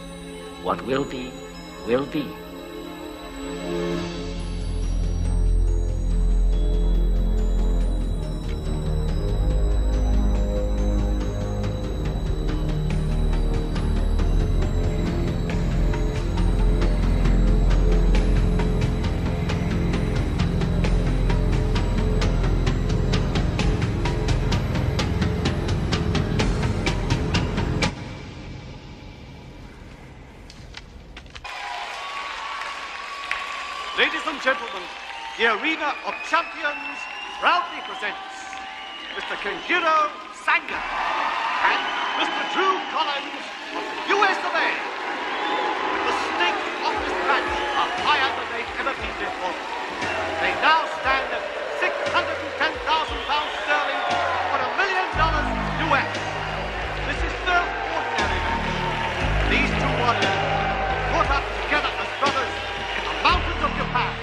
What will be, will be. Ladies and gentlemen, the Arena of Champions proudly presents Mr. Kenjiro Sanga and Mr. Drew Collins of the US of A. The stakes of this match are higher than they've ever been before. They now stand at £610,000 sterling for $1 million US. This is no ordinary match. These two warriors brought up together as brothers in the mountains of Japan.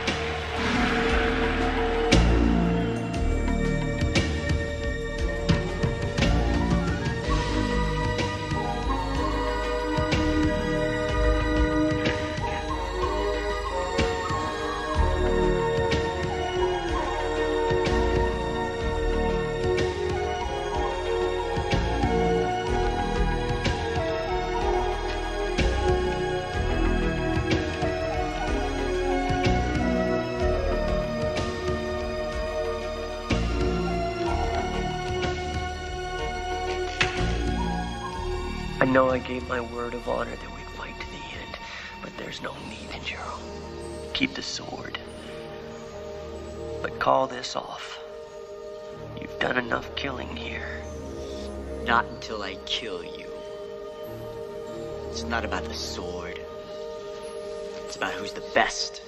I know I gave my word of honor that we'd fight to the end, but there's no need, Kenjiro. Keep the sword. But call this off. You've done enough killing here. Not until I kill you. It's not about the sword. It's about who's the best.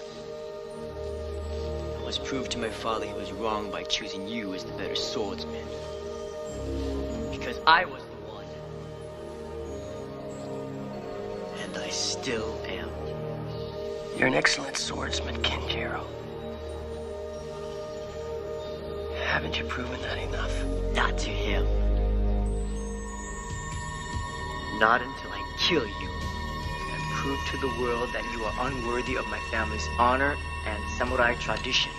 I must prove to my father he was wrong by choosing you as the better swordsman. Because I was the one. And I still am. You're an excellent swordsman, Kenjiro. Haven't you proven that enough? Not to him. Not until I kill you and prove to the world that you are unworthy of my family's honor and samurai tradition.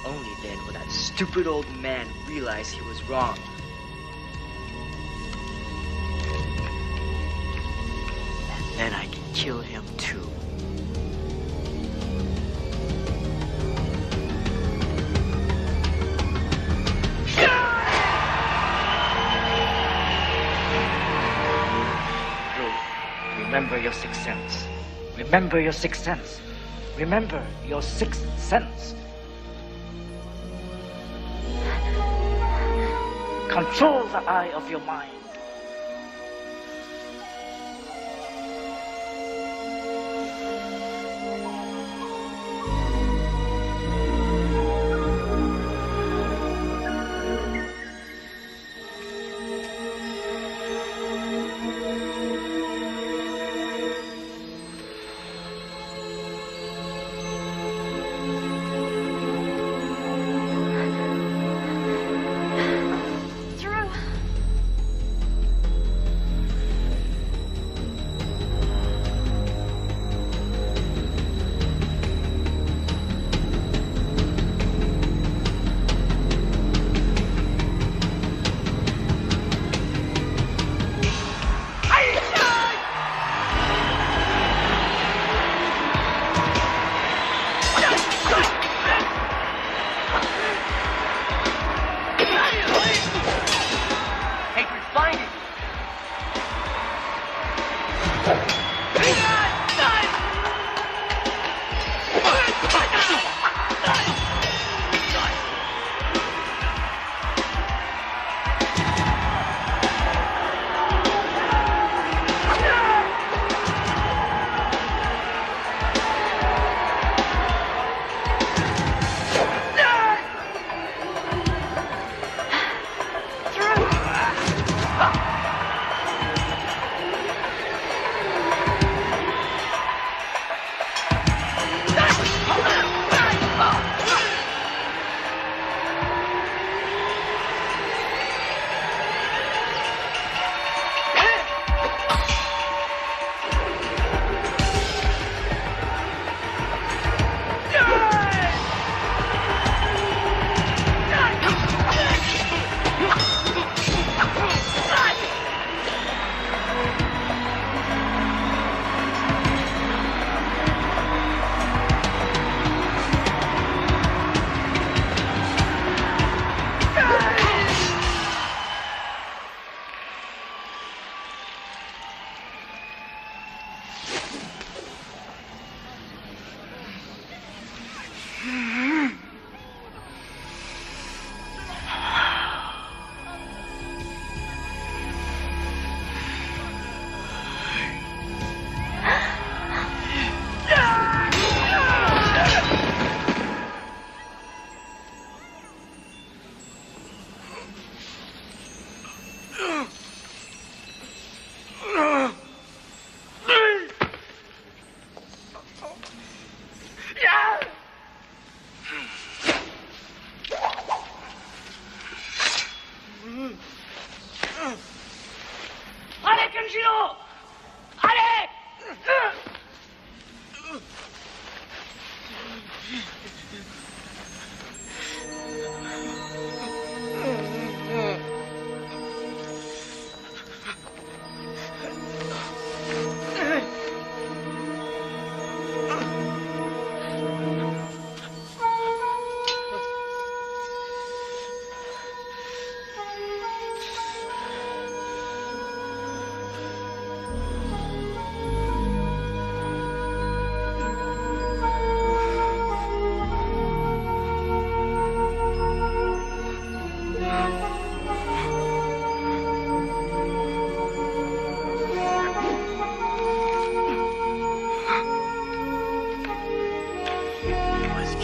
Only then will that stupid old man realize he was wrong. And then I can kill him too. Remember your sixth sense. Remember your sixth sense. Remember your sixth sense. Control the eye of your mind.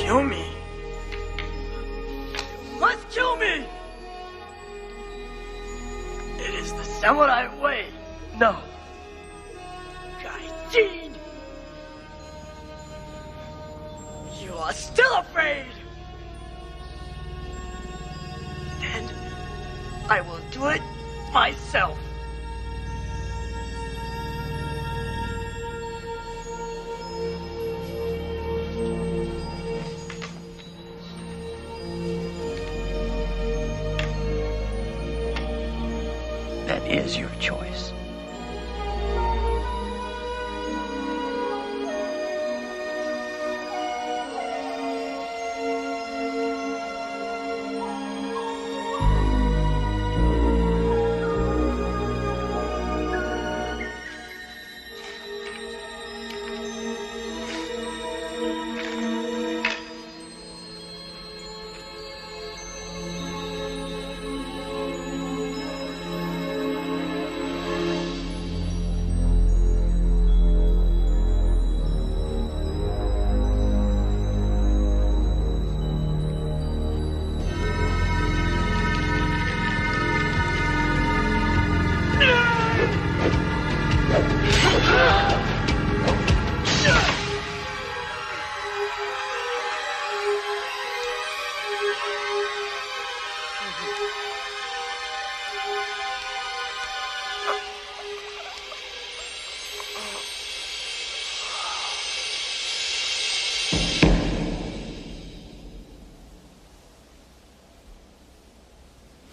Kill me. You must kill me. It is the samurai way. No. Gaijin. You are still afraid. Then I will do it myself. That is your choice.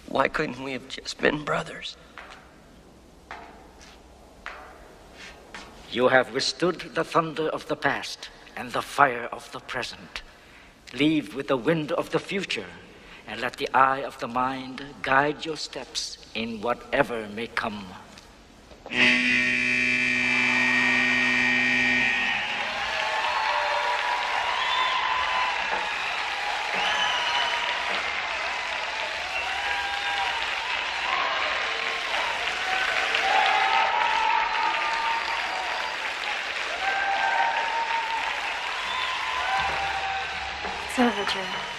Why couldn't we have just been brothers? You have withstood the thunder of the past and the fire of the present. Leave with the wind of the future, and let the eye of the mind guide your steps in whatever may come. It's over, Drew.